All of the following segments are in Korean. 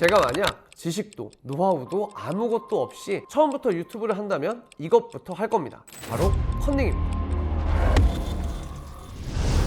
제가 만약 지식도 노하우도 아무것도 없이 처음부터 유튜브를 한다면 이것부터 할 겁니다. 바로 컨닝입니다.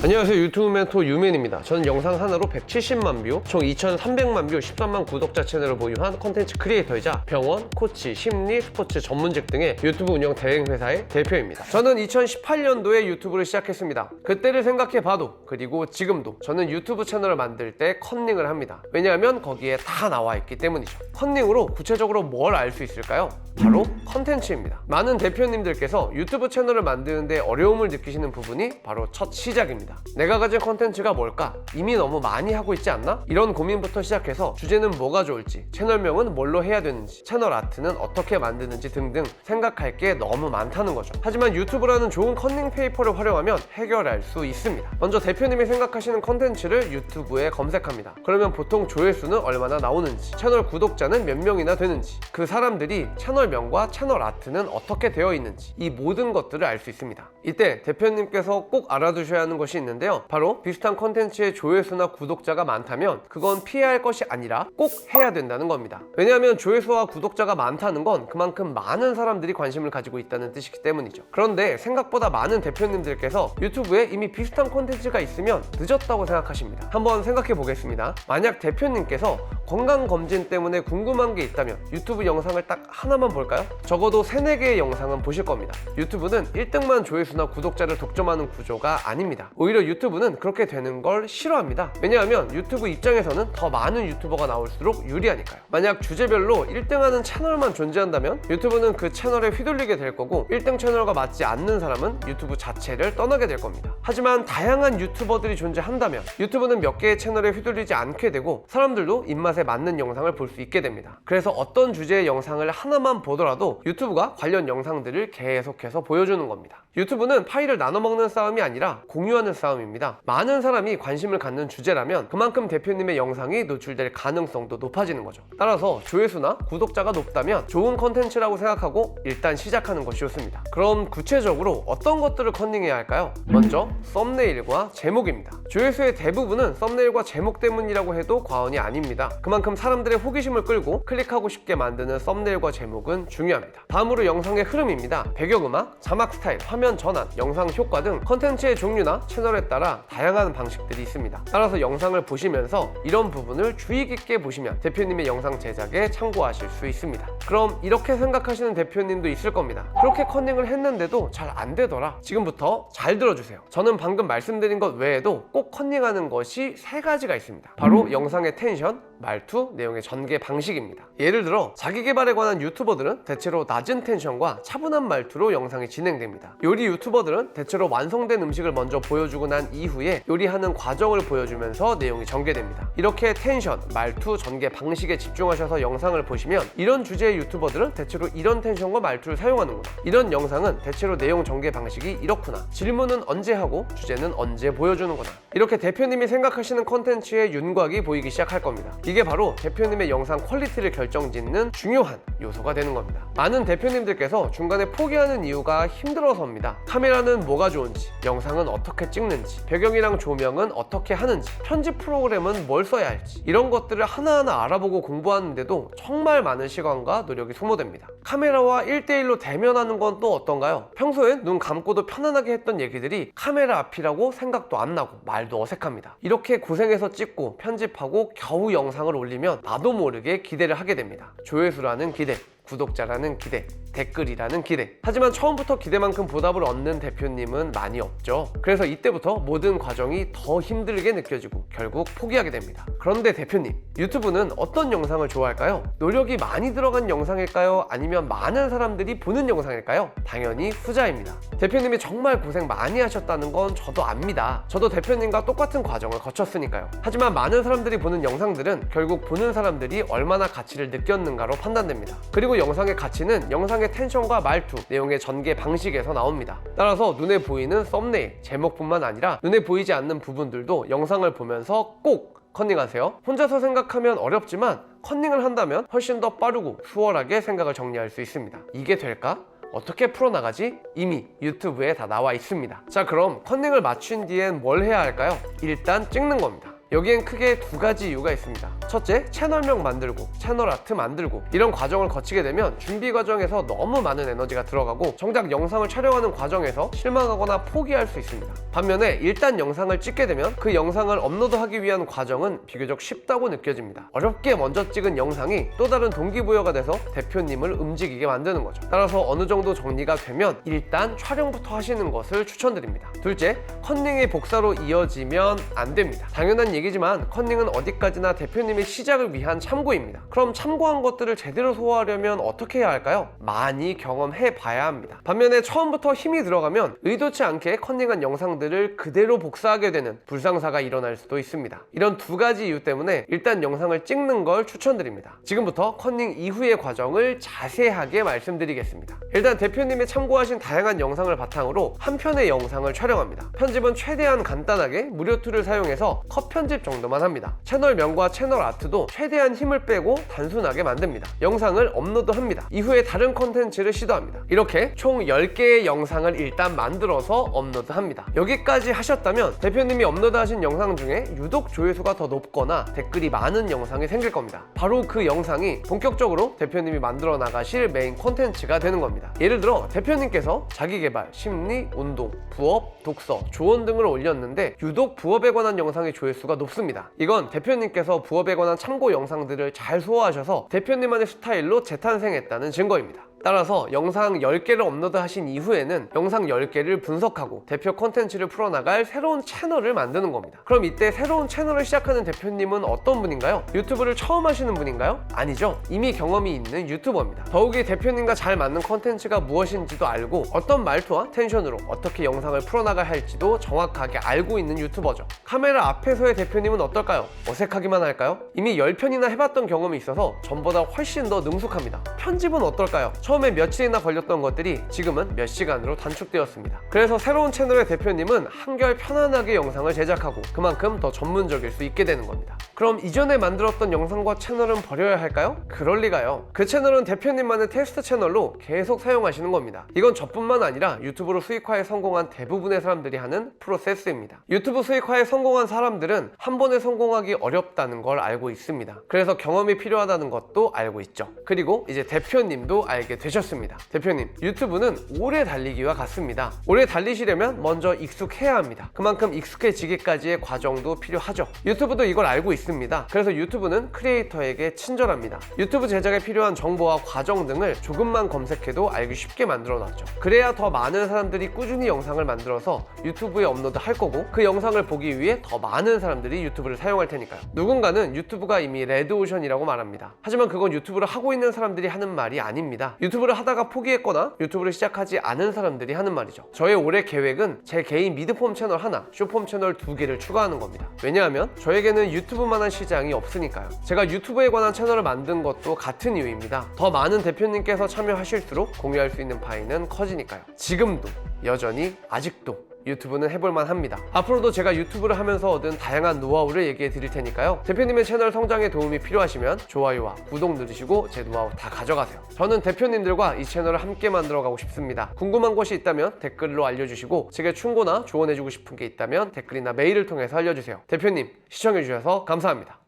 안녕하세요, 유튜브 멘토 유맨입니다. 저는 영상 하나로 170만 뷰, 총 2,300만 뷰, 13만 구독자 채널을 보유한 콘텐츠 크리에이터이자 병원, 코치, 심리, 스포츠 전문직 등의 유튜브 운영 대행회사의 대표입니다. 저는 2018년도에 유튜브를 시작했습니다. 그때를 생각해봐도, 그리고 지금도 저는 유튜브 채널을 만들 때 컨닝을 합니다. 왜냐하면 거기에 다 나와 있기 때문이죠. 컨닝으로 구체적으로 뭘 알 수 있을까요? 바로 컨텐츠입니다. 많은 대표님들께서 유튜브 채널을 만드는데 어려움을 느끼시는 부분이 바로 첫 시작입니다. 내가 가진 컨텐츠가 뭘까? 이미 너무 많이 하고 있지 않나? 이런 고민부터 시작해서 주제는 뭐가 좋을지, 채널명은 뭘로 해야 되는지, 채널 아트는 어떻게 만드는지 등등 생각할 게 너무 많다는 거죠. 하지만 유튜브라는 좋은 컨닝 페이퍼를 활용하면 해결할 수 있습니다. 먼저 대표님이 생각하시는 컨텐츠를 유튜브에 검색합니다. 그러면 보통 조회수는 얼마나 나오는지, 채널 구독자는 몇 명이나 되는지, 그 사람들이 채널명과 채널 아트는 어떻게 되어 있는지, 이 모든 것들을 알 수 있습니다. 이때 대표님께서 꼭 알아두셔야 하는 것이 있는데요, 바로 비슷한 콘텐츠의 조회수나 구독자가 많다면 그건 피해야 할 것이 아니라 꼭 해야 된다는 겁니다. 왜냐하면 조회수와 구독자가 많다는 건 그만큼 많은 사람들이 관심을 가지고 있다는 뜻이기 때문이죠. 그런데 생각보다 많은 대표님들께서 유튜브에 이미 비슷한 콘텐츠가 있으면 늦었다고 생각하십니다. 한번 생각해 보겠습니다. 만약 대표님께서 건강검진 때문에 궁금한 게 있다면 유튜브 영상을 딱 하나만 볼까요? 적어도 3-4개의 영상은 보실 겁니다. 유튜브는 1등만 조회수나 구독자를 독점하는 구조가 아닙니다. 오히려 유튜브는 그렇게 되는 걸 싫어합니다. 왜냐하면 유튜브 입장에서는 더 많은 유튜버가 나올수록 유리하니까요. 만약 주제별로 1등하는 채널만 존재한다면 유튜브는 그 채널에 휘둘리게 될 거고, 1등 채널과 맞지 않는 사람은 유튜브 자체를 떠나게 될 겁니다. 하지만 다양한 유튜버들이 존재한다면 유튜브는 몇 개의 채널에 휘둘리지 않게 되고, 사람들도 입맛에 맞는 영상을 볼 수 있게 됩니다. 그래서 어떤 주제의 영상을 하나만 보더라도 유튜브가 관련 영상들을 계속해서 보여주는 겁니다. 유튜브는 파일을 나눠 먹는 싸움이 아니라 공유하는 싸움입니다. 많은 사람이 관심을 갖는 주제라면 그만큼 대표님의 영상이 노출될 가능성도 높아지는 거죠. 따라서 조회수나 구독자가 높다면 좋은 컨텐츠라고 생각하고 일단 시작하는 것이 좋습니다. 그럼 구체적으로 어떤 것들을 컨닝해야 할까요? 먼저 썸네일과 제목입니다. 조회수의 대부분은 썸네일과 제목 때문이라고 해도 과언이 아닙니다. 그만큼 사람들의 호기심을 끌고 클릭하고 싶게 만드는 썸네일과 제목은 중요합니다. 다음으로 영상의 흐름입니다. 배경음악, 자막 스타일, 화면 전환, 영상 효과 등 컨텐츠의 종류나 채널에 따라 다양한 방식들이 있습니다. 따라서 영상을 보시면서 이런 부분을 주의 깊게 보시면 대표님의 영상 제작에 참고하실 수 있습니다. 그럼 이렇게 생각하시는 대표님도 있을 겁니다. 그렇게 컨닝을 했는데도 잘 안 되더라. 지금부터 잘 들어주세요. 저는 방금 말씀드린 것 외에도 꼭 컨닝하는 것이 3가지가 있습니다. 바로 영상의 텐션, 말투, 내용의 전개 방식입니다. 예를 들어 자기 개발에 관한 유튜버들은 대체로 낮은 텐션과 차분한 말투로 영상이 진행됩니다. 요리 유튜버들은 대체로 완성된 음식을 먼저 보여주고 난 이후에 요리하는 과정을 보여주면서 내용이 전개됩니다. 이렇게 텐션, 말투, 전개 방식에 집중하셔서 영상을 보시면 이런 주제의 유튜버들은 대체로 이런 텐션과 말투를 사용하는구나, 이런 영상은 대체로 내용 전개 방식이 이렇구나, 질문은 언제 하고 주제는 언제 보여주는구나, 이렇게 대표님이 생각하시는 콘텐츠의 윤곽이 보이기 시작할 겁니다. 이게 바로 대표님의 영상 퀄리티를 결정짓는 중요한 요소가 되는 겁니다. 많은 대표님들께서 중간에 포기하는 이유가 힘들어서입니다. 카메라는 뭐가 좋은지, 영상은 어떻게 찍는지, 배경이랑 조명은 어떻게 하는지, 편집 프로그램은 뭘 써야 할지, 이런 것들을 하나하나 알아보고 공부하는데도 정말 많은 시간과 노력이 소모됩니다. 카메라와 1대1로 대면하는 건 또 어떤가요? 평소엔 눈 감고도 편안하게 했던 얘기들이 카메라 앞이라고 생각도 안 나고 말도 어색합니다. 이렇게 고생해서 찍고 편집하고 겨우 영상을 올리면 나도 모르게 기대를 하게 됩니다. 조회수라는 기대, 구독자라는 기대, 댓글이라는 기대. 하지만 처음부터 기대만큼 보답을 얻는 대표님은 많이 없죠. 그래서 이때부터 모든 과정이 더 힘들게 느껴지고 결국 포기하게 됩니다. 그런데 대표님, 유튜브는 어떤 영상을 좋아할까요? 노력이 많이 들어간 영상일까요? 아니면 많은 사람들이 보는 영상일까요? 당연히 후자입니다. 대표님이 정말 고생 많이 하셨다는 건 저도 압니다. 저도 대표님과 똑같은 과정을 거쳤으니까요. 하지만 많은 사람들이 보는 영상들은 결국 보는 사람들이 얼마나 가치를 느꼈는가로 판단됩니다. 그리고 영상의 가치는 영상의 텐션과 말투, 내용의 전개 방식에서 나옵니다. 따라서 눈에 보이는 썸네일, 제목뿐만 아니라 눈에 보이지 않는 부분들도 영상을 보면서 꼭 컨닝하세요. 혼자서 생각하면 어렵지만 컨닝을 한다면 훨씬 더 빠르고 수월하게 생각을 정리할 수 있습니다. 이게 될까? 어떻게 풀어나가지? 이미 유튜브에 다 나와 있습니다. 자, 그럼 컨닝을 마친 뒤엔 뭘 해야 할까요? 일단 찍는 겁니다. 여기엔 크게 두 가지 이유가 있습니다. 첫째, 채널명 만들고 채널 아트 만들고 이런 과정을 거치게 되면 준비 과정에서 너무 많은 에너지가 들어가고 정작 영상을 촬영하는 과정에서 실망하거나 포기할 수 있습니다. 반면에 일단 영상을 찍게 되면 그 영상을 업로드하기 위한 과정은 비교적 쉽다고 느껴집니다. 어렵게 먼저 찍은 영상이 또 다른 동기부여가 돼서 대표님을 움직이게 만드는 거죠. 따라서 어느 정도 정리가 되면 일단 촬영부터 하시는 것을 추천드립니다. 둘째, 컨닝의 복사로 이어지면 안 됩니다. 당연한 얘기지만 컨닝은 어디까지나 대표님의 시작을 위한 참고입니다. 그럼 참고한 것들을 제대로 소화하려면 어떻게 해야 할까요? 많이 경험해 봐야 합니다. 반면에 처음부터 힘이 들어가면 의도치 않게 컨닝한 영상들을 그대로 복사하게 되는 불상사가 일어날 수도 있습니다. 이런 두 가지 이유 때문에 일단 영상을 찍는 걸 추천드립니다. 지금부터 컨닝 이후의 과정을 자세하게 말씀드리겠습니다. 일단 대표님이 참고하신 다양한 영상을 바탕으로 한 편의 영상을 촬영합니다. 편집은 최대한 간단하게 무료 툴을 사용해서 컷 편집 정도만 합니다. 채널명과 채널 아트도 최대한 힘을 빼고 단순하게 만듭니다. 영상을 업로드합니다. 이후에 다른 컨텐츠를 시도합니다. 이렇게 총 10개의 영상을 일단 만들어서 업로드합니다. 여기까지 하셨다면 대표님이 업로드하신 영상 중에 유독 조회수가 더 높거나 댓글이 많은 영상이 생길 겁니다. 바로 그 영상이 본격적으로 대표님이 만들어 나가실 메인 콘텐츠가 되는 겁니다. 예를 들어 대표님께서 자기계발, 심리, 운동, 부업, 독서, 조언 등을 올렸는데 유독 부업에 관한 영상의 조회수가 높습니다. 이건 대표님께서 부업에 관한 참고 영상들을 잘 소화하셔서 대표님만의 스타일로 재탄생했다는 증거입니다. 따라서 영상 10개를 업로드하신 이후에는 영상 10개를 분석하고 대표 콘텐츠를 풀어나갈 새로운 채널을 만드는 겁니다. 그럼 이때 새로운 채널을 시작하는 대표님은 어떤 분인가요? 유튜브를 처음 하시는 분인가요? 아니죠. 이미 경험이 있는 유튜버입니다. 더욱이 대표님과 잘 맞는 콘텐츠가 무엇인지도 알고 어떤 말투와 텐션으로 어떻게 영상을 풀어나가야 할지도 정확하게 알고 있는 유튜버죠. 카메라 앞에서의 대표님은 어떨까요? 어색하기만 할까요? 이미 10편이나 해봤던 경험이 있어서 전보다 훨씬 더 능숙합니다. 편집은 어떨까요? 처음에 며칠이나 걸렸던 것들이 지금은 몇 시간으로 단축되었습니다. 그래서 새로운 채널의 대표님은 한결 편안하게 영상을 제작하고 그만큼 더 전문적일 수 있게 되는 겁니다. 그럼 이전에 만들었던 영상과 채널은 버려야 할까요? 그럴 리가요. 그 채널은 대표님만의 테스트 채널로 계속 사용하시는 겁니다. 이건 저뿐만 아니라 유튜브로 수익화에 성공한 대부분의 사람들이 하는 프로세스입니다. 유튜브 수익화에 성공한 사람들은 한 번에 성공하기 어렵다는 걸 알고 있습니다. 그래서 경험이 필요하다는 것도 알고 있죠. 그리고 이제 대표님도 알게 되셨습니다. 대표님, 유튜브는 오래 달리기와 같습니다. 오래 달리시려면 먼저 익숙해야 합니다. 그만큼 익숙해지기까지의 과정도 필요하죠. 유튜브도 이걸 알고 있습니다. 그래서 유튜브는 크리에이터에게 친절합니다. 유튜브 제작에 필요한 정보와 과정 등을 조금만 검색해도 알기 쉽게 만들어 놨죠. 그래야 더 많은 사람들이 꾸준히 영상을 만들어서 유튜브에 업로드 할 거고 그 영상을 보기 위해 더 많은 사람들이 유튜브를 사용할 테니까요. 누군가는 유튜브가 이미 레드오션이라고 말합니다. 하지만 그건 유튜브를 하고 있는 사람들이 하는 말이 아닙니다. 유튜브를 하다가 포기했거나 유튜브를 시작하지 않은 사람들이 하는 말이죠. 저의 올해 계획은 제 개인 미드폼 채널 하나, 숏폼 채널 2개를 추가하는 겁니다. 왜냐하면 저에게는 유튜브만한 시장이 없으니까요. 제가 유튜브에 관한 채널을 만든 것도 같은 이유입니다. 더 많은 대표님께서 참여하실수록 공유할 수 있는 파이는 커지니까요. 지금도 여전히 아직도 유튜브는 해볼만 합니다. 앞으로도 제가 유튜브를 하면서 얻은 다양한 노하우를 얘기해 드릴 테니까요. 대표님의 채널 성장에 도움이 필요하시면 좋아요와 구독 누르시고 제 노하우 다 가져가세요. 저는 대표님들과 이 채널을 함께 만들어가고 싶습니다. 궁금한 것이 있다면 댓글로 알려주시고 제게 충고나 조언해주고 싶은 게 있다면 댓글이나 메일을 통해서 알려주세요. 대표님, 시청해주셔서 감사합니다.